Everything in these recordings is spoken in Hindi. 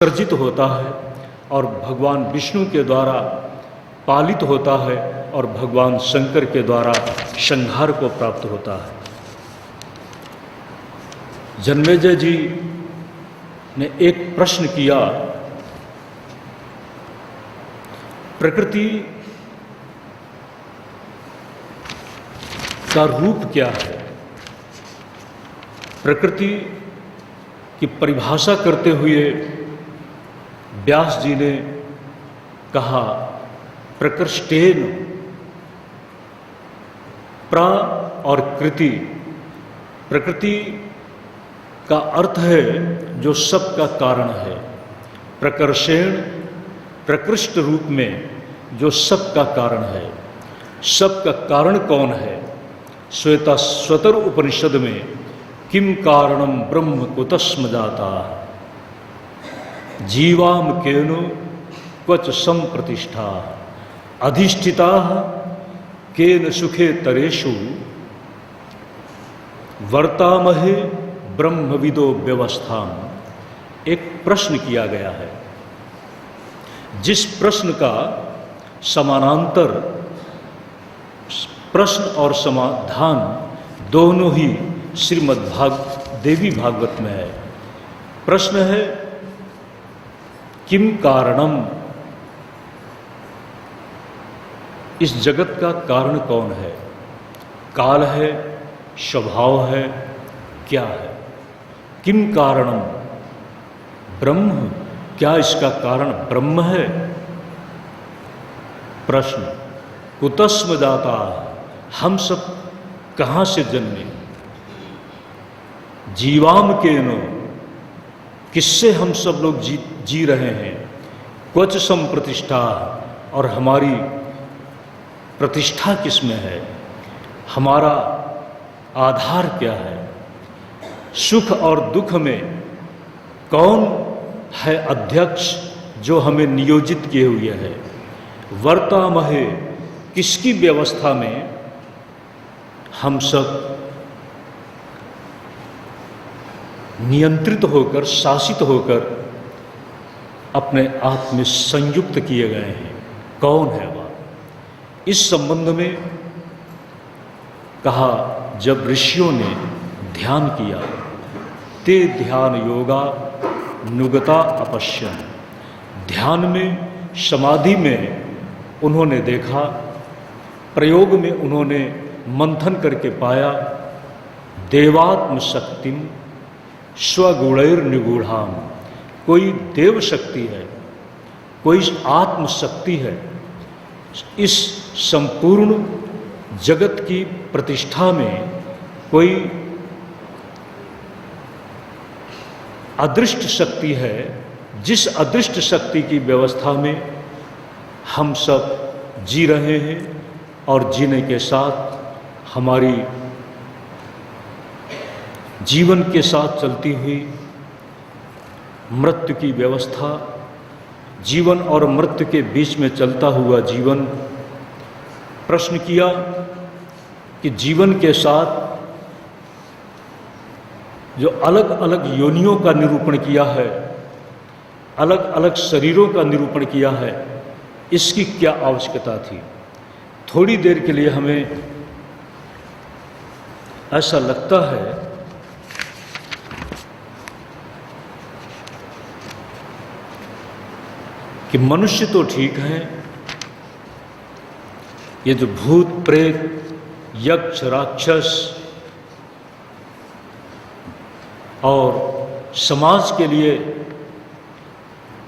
विसर्जित होता है और भगवान विष्णु के द्वारा पालित होता है और भगवान शंकर के द्वारा संहार को प्राप्त होता है। जन्मेजय जी ने एक प्रश्न किया, प्रकृति का रूप क्या है? प्रकृति की परिभाषा करते हुए व्यास जी ने कहा, प्रकृष्टेन, प्र और कृति। प्रकृति का अर्थ है जो सब का कारण है। प्रकर्षेण, प्रकृष्ट रूप में जो सब का कारण है। सब का कारण कौन है? श्वेताश्वतर उपनिषद में किम कारणम ब्रह्म कुतस्म जाता जीवाम केनो क्वच संप्रतिष्ठा अधिष्ठिता केन सुखे तरेषु वर्तामहे ब्रह्मविदो व्यवस्था। एक प्रश्न किया गया है, जिस प्रश्न का समानांतर प्रश्न और समाधान दोनों ही देवी भागवत में है। प्रश्न है, किम कारणम, इस जगत का कारण कौन है? काल है, स्वभाव है, क्या है? किम कारणम ब्रह्म, क्या इसका कारण ब्रह्म है? प्रश्न, कुतस्म जाता, हम सब कहाँ से जन्मे? जीवाम केनो, किससे हम सब लोग जी रहे हैं? क्वच संप्रतिष्ठा, और हमारी प्रतिष्ठा किस में है? हमारा आधार क्या है? सुख और दुख में कौन है अध्यक्ष जो हमें नियोजित किए हुए है? वर्तामहे, किसकी व्यवस्था में हम सब नियंत्रित होकर, शासित होकर अपने आप में संयुक्त किए गए हैं? कौन है वह? इस संबंध में कहा, जब ऋषियों ने ध्यान किया, ते ध्यान योगा नुगता अपश्यन, ध्यान में, समाधि में उन्होंने देखा, प्रयोग में उन्होंने मंथन करके पाया, देवात्म शक्तिम स्वगुणैर निगूढ़ाम, कोई देव शक्ति है, कोई आत्म शक्ति है। इस संपूर्ण जगत की प्रतिष्ठा में कोई अदृष्ट शक्ति है, जिस अदृष्ट शक्ति की व्यवस्था में हम सब जी रहे हैं और जीने के साथ हमारी जीवन के साथ चलती हुई मृत्यु की व्यवस्था, जीवन और मृत्यु के बीच में चलता हुआ जीवन। प्रश्न किया कि जीवन के साथ जो अलग अलग योनियों का निरूपण किया है, अलग अलग शरीरों का निरूपण किया है, इसकी क्या आवश्यकता थी? थोड़ी देर के लिए हमें ऐसा लगता है कि मनुष्य तो ठीक है, ये जो भूत प्रेत यक्ष राक्षस और समाज के लिए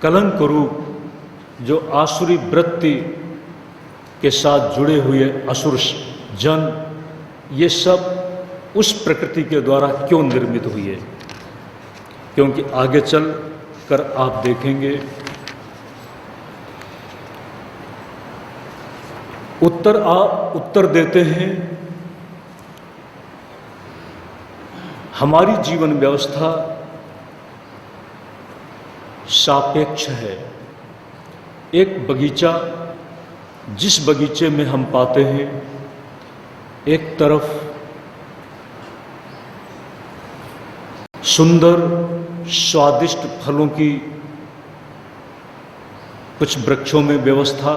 कलंक रूप जो आसुरी वृत्ति के साथ जुड़े हुए असुर जन, ये सब उस प्रकृति के द्वारा क्यों निर्मित हुए? क्योंकि आगे चल कर आप देखेंगे, उत्तर देते हैं, हमारी जीवन व्यवस्था सापेक्ष है। एक बगीचा, जिस बगीचे में हम पाते हैं, एक तरफ सुंदर स्वादिष्ट फलों की कुछ वृक्षों में व्यवस्था,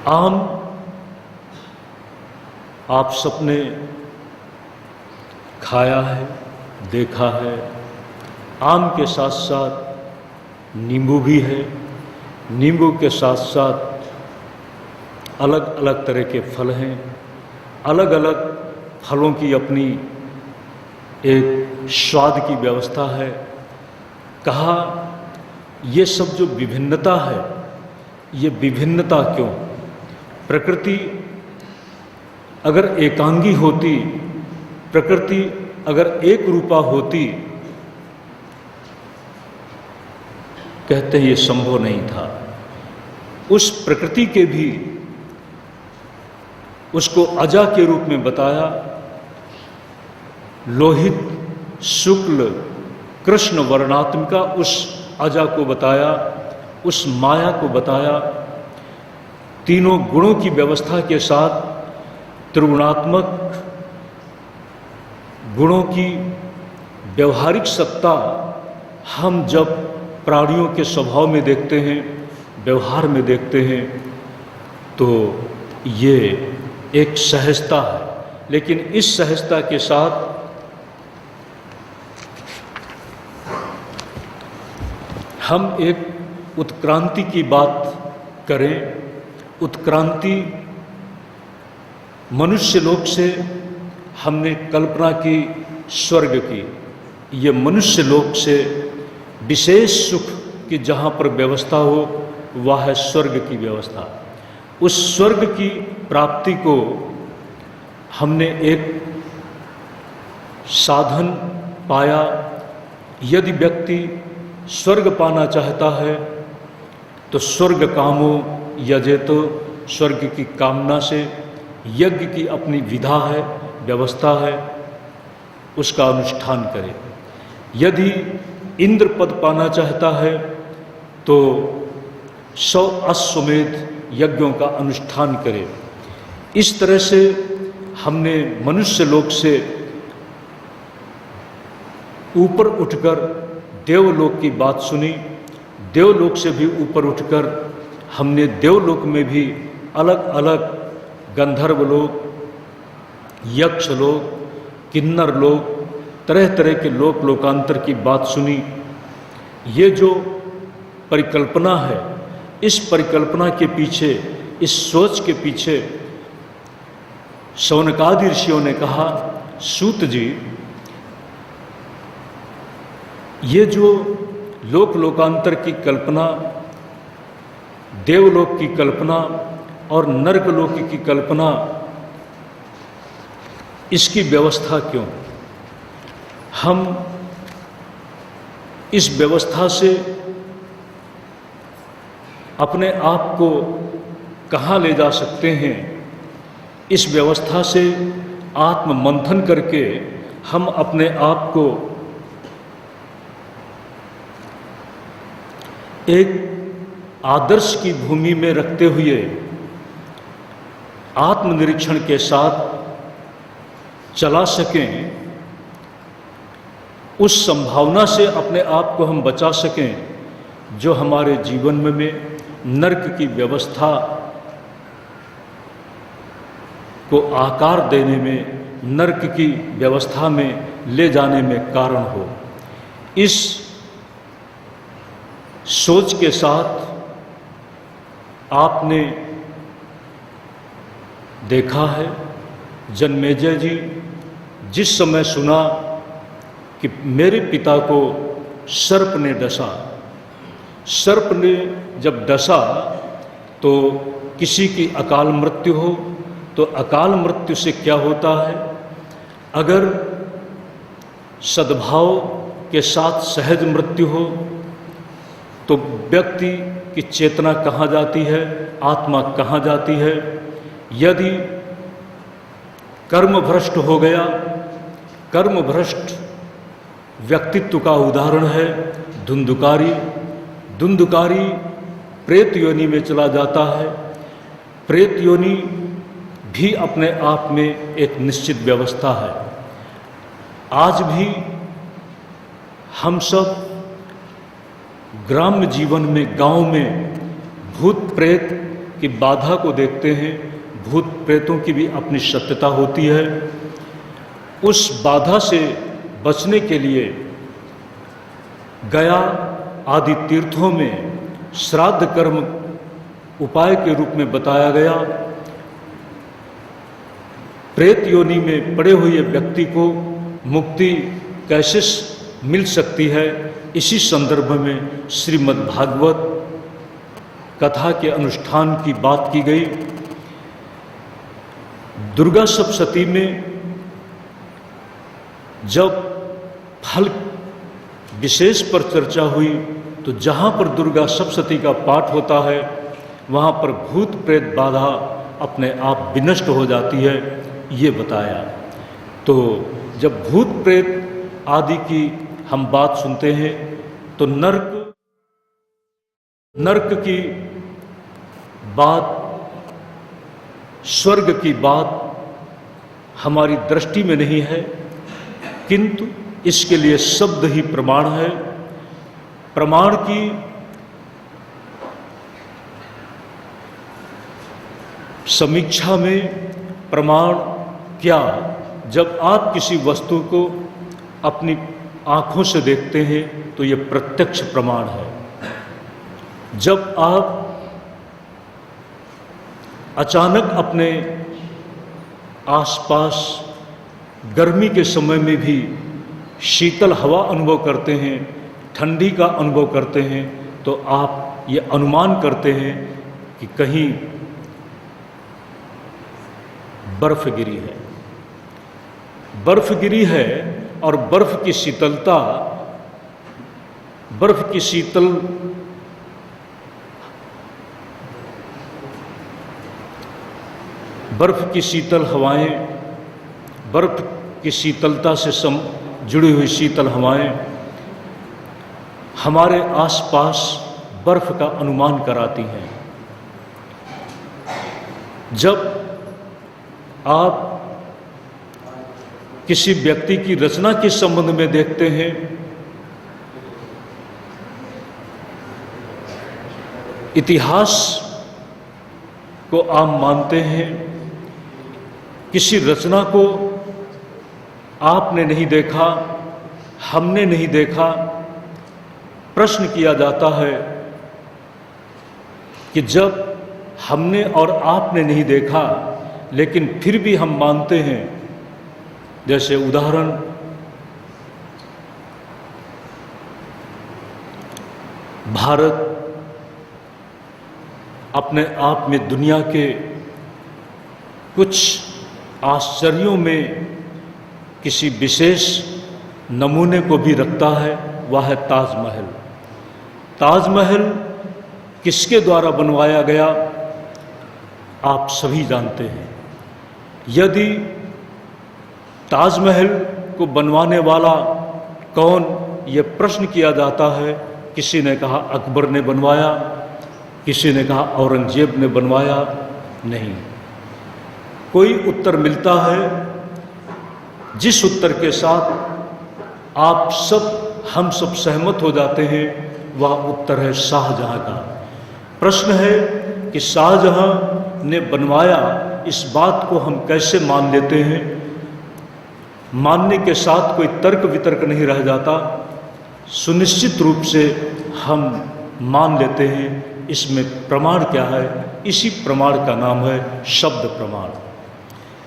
आम आप सबने खाया है, देखा है। आम के साथ साथ नींबू भी है, नींबू के साथ साथ अलग अलग तरह के फल हैं। अलग अलग फलों की अपनी एक स्वाद की व्यवस्था है। कहा ये सब जो विभिन्नता है, ये विभिन्नता क्यों? प्रकृति अगर एकांगी होती, प्रकृति अगर एक रूपा होती, कहते हैं ये संभव नहीं था। उस प्रकृति के भी उसको अजा के रूप में बताया, लोहित शुक्ल कृष्ण वर्णात्मिका उस अजा को बताया, उस माया को बताया। तीनों गुणों की व्यवस्था के साथ त्रिगुणात्मक गुणों की व्यवहारिक सत्ता हम जब प्राणियों के स्वभाव में देखते हैं, व्यवहार में देखते हैं, तो ये एक सहजता है। लेकिन इस सहजता के साथ हम एक उत्क्रांति की बात करें। उत्क्रांति मनुष्य लोक से हमने कल्पना की स्वर्ग की। ये मनुष्य लोक से विशेष सुख की जहाँ पर व्यवस्था हो, वह है स्वर्ग की व्यवस्था। उस स्वर्ग की प्राप्ति को हमने एक साधन पाया। यदि व्यक्ति स्वर्ग पाना चाहता है तो स्वर्ग कामो यजेतो, स्वर्ग की कामना से यज्ञ की अपनी विधा है, व्यवस्था है, उसका अनुष्ठान करे। यदि इंद्र पद पाना चाहता है तो 100 अश्वमेध यज्ञों का अनुष्ठान करे। इस तरह से हमने मनुष्य लोक से ऊपर उठकर देवलोक की बात सुनी। देवलोक से भी ऊपर उठकर हमने देवलोक में भी अलग अलग गंधर्व लोक, यक्ष लोक, किन्नर लोक, तरह तरह के लोक लोकांतर की बात सुनी। ये जो परिकल्पना है, इस परिकल्पना के पीछे, इस सोच के पीछे शौनकादि ऋषियों ने कहा, सूत जी ये जो लोक लोकांतर की कल्पना, देवलोक की कल्पना और नर्कलोक की कल्पना, इसकी व्यवस्था क्यों? हम इस व्यवस्था से अपने आप को कहाँ ले जा सकते हैं? इस व्यवस्था से आत्म मंथन करके हम अपने आप को एक आदर्श की भूमि में रखते हुए आत्मनिरीक्षण के साथ चला सकें, उस संभावना से अपने आप को हम बचा सकें जो हमारे जीवन में नर्क की व्यवस्था को आकार देने में, नर्क की व्यवस्था में ले जाने में कारण हो। इस सोच के साथ आपने देखा है जन्मेजय जी जिस समय सुना कि मेरे पिता को सर्प ने डसा, सर्प ने जब डसा तो किसी की अकाल मृत्यु हो, तो अकाल मृत्यु से क्या होता है? अगर सद्भाव के साथ सहज मृत्यु हो तो व्यक्ति की चेतना कहाँ जाती है, आत्मा कहाँ जाती है? यदि कर्म भ्रष्ट हो गया, कर्म भ्रष्ट व्यक्तित्व का उदाहरण है धुंधुकारी। धुंधुकारी प्रेत योनि में चला जाता है। प्रेत योनि भी अपने आप में एक निश्चित व्यवस्था है। आज भी हम सब ग्राम्य जीवन में, गांव में भूत प्रेत की बाधा को देखते हैं। भूत प्रेतों की भी अपनी सत्यता होती है। उस बाधा से बचने के लिए गया आदि तीर्थों में श्राद्ध कर्म उपाय के रूप में बताया गया। प्रेत योनि में पड़े हुए व्यक्ति को मुक्ति कैसे मिल सकती है, इसी संदर्भ में श्रीमद् भागवत कथा के अनुष्ठान की बात की गई। दुर्गा सप्तशती में जब फल विशेष पर चर्चा हुई तो जहाँ पर दुर्गा सप्तशती का पाठ होता है वहाँ पर भूत प्रेत बाधा अपने आप विनष्ट हो जाती है, ये बताया। तो जब भूत प्रेत आदि की हम बात सुनते हैं तो नरक की बात, स्वर्ग की बात हमारी दृष्टि में नहीं है, किंतु इसके लिए शब्द ही प्रमाण है। प्रमाण की समीक्षा में प्रमाण क्या, जब आप किसी वस्तु को अपनी आँखों से देखते हैं तो ये प्रत्यक्ष प्रमाण है। जब आप अचानक अपने आसपास गर्मी के समय में भी शीतल हवा अनुभव करते हैं, ठंडी का अनुभव करते हैं, तो आप ये अनुमान करते हैं कि कहीं बर्फ गिरी है। बर्फ गिरी है और बर्फ की शीतलता, बर्फ की शीतल हवाएं, बर्फ की शीतलता से जुड़ी हुई शीतल हवाएं हमारे आसपास बर्फ का अनुमान कराती हैं। जब आप किसी व्यक्ति की रचना के संबंध में देखते हैं, इतिहास को आप मानते हैं, किसी रचना को आपने नहीं देखा, हमने नहीं देखा, प्रश्न किया जाता है कि जब हमने और आपने नहीं देखा लेकिन फिर भी हम मानते हैं। जैसे उदाहरण, भारत अपने आप में दुनिया के कुछ आश्चर्यों में किसी विशेष नमूने को भी रखता है, वह है ताजमहल। ताजमहल किसके द्वारा बनवाया गया आप सभी जानते हैं। यदि ताजमहल को बनवाने वाला कौन, ये प्रश्न किया जाता है, किसी ने कहा अकबर ने बनवाया, किसी ने कहा औरंगजेब ने बनवाया, नहीं। कोई उत्तर मिलता है जिस उत्तर के साथ आप सब, हम सब सहमत हो जाते हैं, वह उत्तर है शाहजहां का। प्रश्न है कि शाहजहां ने बनवाया, इस बात को हम कैसे मान लेते हैं। मानने के साथ कोई तर्क वितर्क नहीं रह जाता, सुनिश्चित रूप से हम मान लेते हैं। इसमें प्रमाण क्या है? इसी प्रमाण का नाम है शब्द प्रमाण।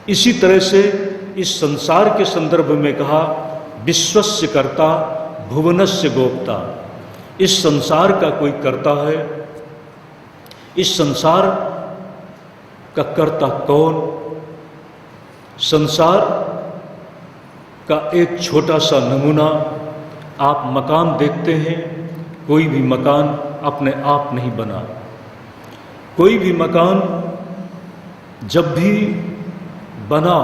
इसी तरह से इस संसार के संदर्भ में कहा विश्वस्य कर्ता भुवनस्य गोप्ता। इस संसार का कोई कर्ता है, इस संसार का कर्ता कौन? संसार का एक छोटा सा नमूना, आप मकान देखते हैं, कोई भी मकान अपने आप नहीं बना। कोई भी मकान जब भी बना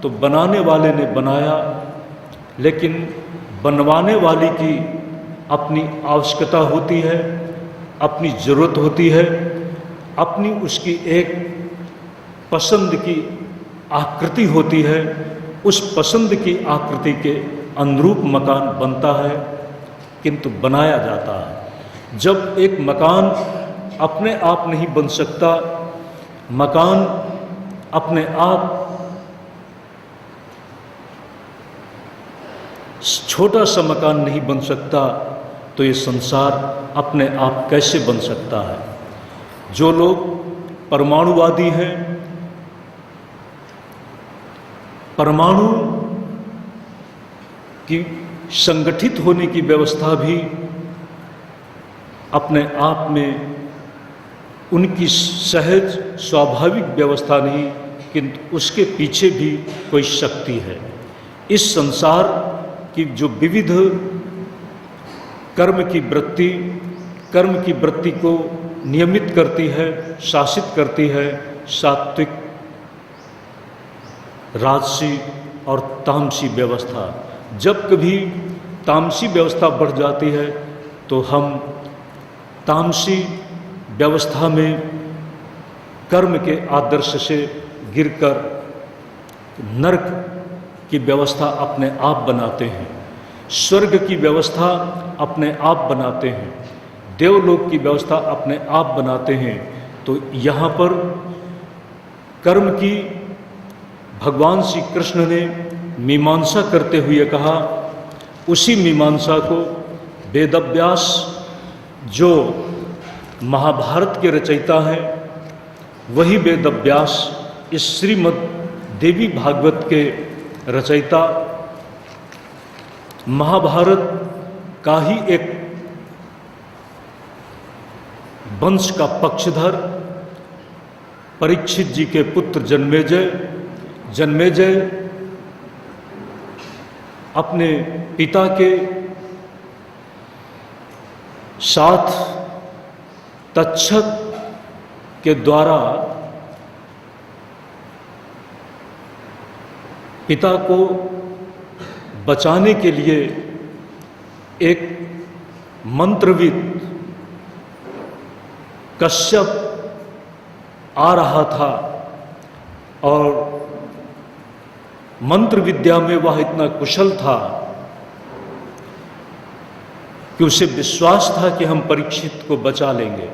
तो बनाने वाले ने बनाया, लेकिन बनवाने वाले की अपनी आवश्यकता होती है, अपनी ज़रूरत होती है, अपनी उसकी एक पसंद की आकृति होती है। उस पसंद की आकृति के अनुरूप मकान बनता है, किंतु बनाया जाता है। जब एक मकान अपने आप नहीं बन सकता, मकान अपने आप छोटा सा मकान नहीं बन सकता, तो ये संसार अपने आप कैसे बन सकता है। जो लोग परमाणुवादी हैं, परमाणु की संगठित होने की व्यवस्था भी अपने आप में उनकी सहज स्वाभाविक व्यवस्था नहीं, किंतु उसके पीछे भी कोई शक्ति है। इस संसार की जो विविध कर्म की वृत्ति को नियमित करती है, शासित करती है, सात्विक, राजसी और तामसी व्यवस्था। जब कभी तामसी व्यवस्था बढ़ जाती है तो हम तामसी व्यवस्था में कर्म के आदर्श से गिरकर नरक की व्यवस्था अपने आप बनाते हैं, स्वर्ग की व्यवस्था अपने आप बनाते हैं, देवलोक की व्यवस्था अपने आप बनाते हैं। तो यहाँ पर कर्म की भगवान श्री कृष्ण ने मीमांसा करते हुए कहा, उसी मीमांसा को वेदव्यास जो महाभारत के रचयिता हैं, वही वेदव्यास इस श्रीमद् देवी भागवत के रचयिता, महाभारत का ही एक वंश का पक्षधर, परीक्षित जी के पुत्र जन्मेजय अपने पिता के साथ तक्षक के द्वारा पिता को बचाने के लिए एक मंत्रविद कश्यप आ रहा था, और मंत्र विद्या में वह इतना कुशल था कि उसे विश्वास था कि हम परीक्षित को बचा लेंगे।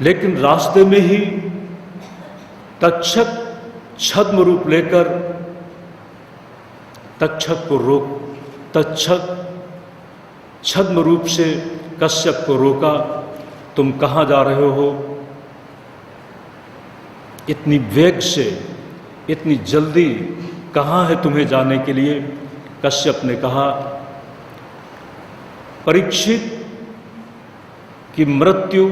लेकिन रास्ते में ही तक्षक छद्म रूप लेकर तक्षक छद्म रूप से कश्यप को रोका, तुम कहाँ जा रहे हो? इतनी वेग से, इतनी जल्दी कहाँ है तुम्हें जाने के लिए? कश्यप ने कहा, परीक्षित की मृत्यु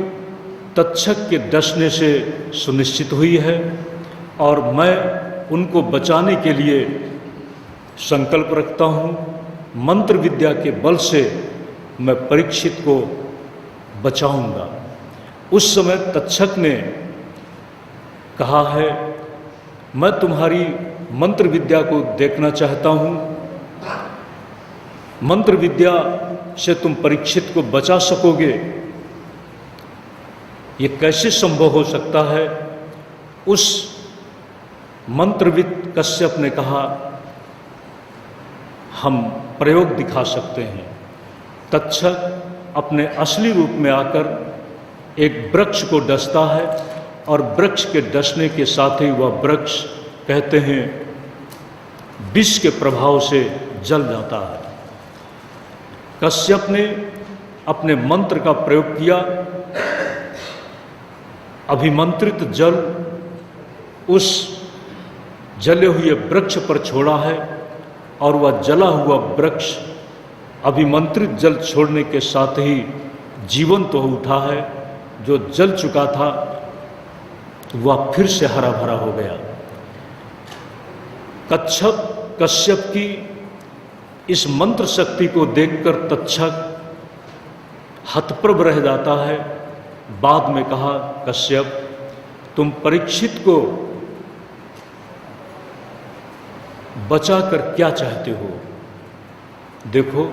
तक्षक के डसने से सुनिश्चित हुई है, और मैं उनको बचाने के लिए संकल्प रखता हूँ। मंत्र विद्या के बल से मैं परीक्षित को बचाऊंगा। उस समय तक्षक ने कहा है, मैं तुम्हारी मंत्र विद्या को देखना चाहता हूँ, मंत्र विद्या से तुम परीक्षित को बचा सकोगे, ये कैसे संभव हो सकता है? उस मंत्रविद कश्यप ने कहा, हम प्रयोग दिखा सकते हैं। तक्षक अपने असली रूप में आकर एक वृक्ष को डसता है, और वृक्ष के डसने के साथ ही वह वृक्ष, कहते हैं, विष के प्रभाव से जल जाता है। कश्यप ने अपने मंत्र का प्रयोग किया, अभिमंत्रित जल उस जले हुए वृक्ष पर छोड़ा है, और वह जला हुआ वृक्ष अभिमंत्रित जल छोड़ने के साथ ही जीवंत हो उठा है। जो जल चुका था वह फिर से हरा भरा हो गया। कश्यप की इस मंत्र शक्ति को देखकर तक्षक हतप्रभ रह जाता है। बाद में कहा, कश्यप, तुम परीक्षित को बचाकर क्या चाहते हो? देखो,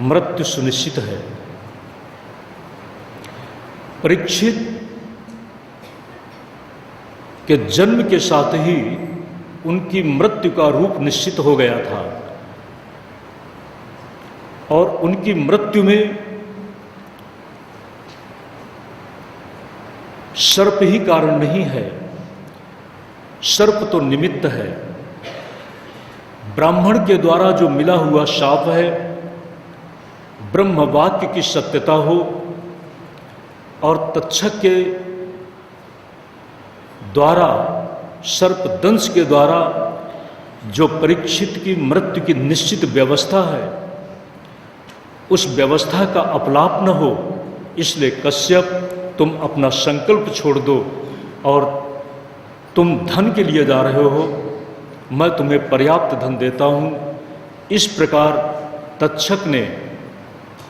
मृत्यु सुनिश्चित है। परीक्षित के जन्म के साथ ही उनकी मृत्यु का रूप निश्चित हो गया था, और उनकी मृत्यु में सर्प ही कारण नहीं है, सर्प तो निमित्त है। ब्राह्मण के द्वारा जो मिला हुआ शाप है, ब्रह्म वाक्य की सत्यता हो और तक्षक के द्वारा, सर्प दंश के द्वारा जो परीक्षित की मृत्यु की निश्चित व्यवस्था है, उस व्यवस्था का अपलाप न हो, इसलिए कश्यप तुम अपना संकल्प छोड़ दो और तुम धन के लिए जा रहे हो, मैं तुम्हें पर्याप्त धन देता हूँ। इस प्रकार तक्षक ने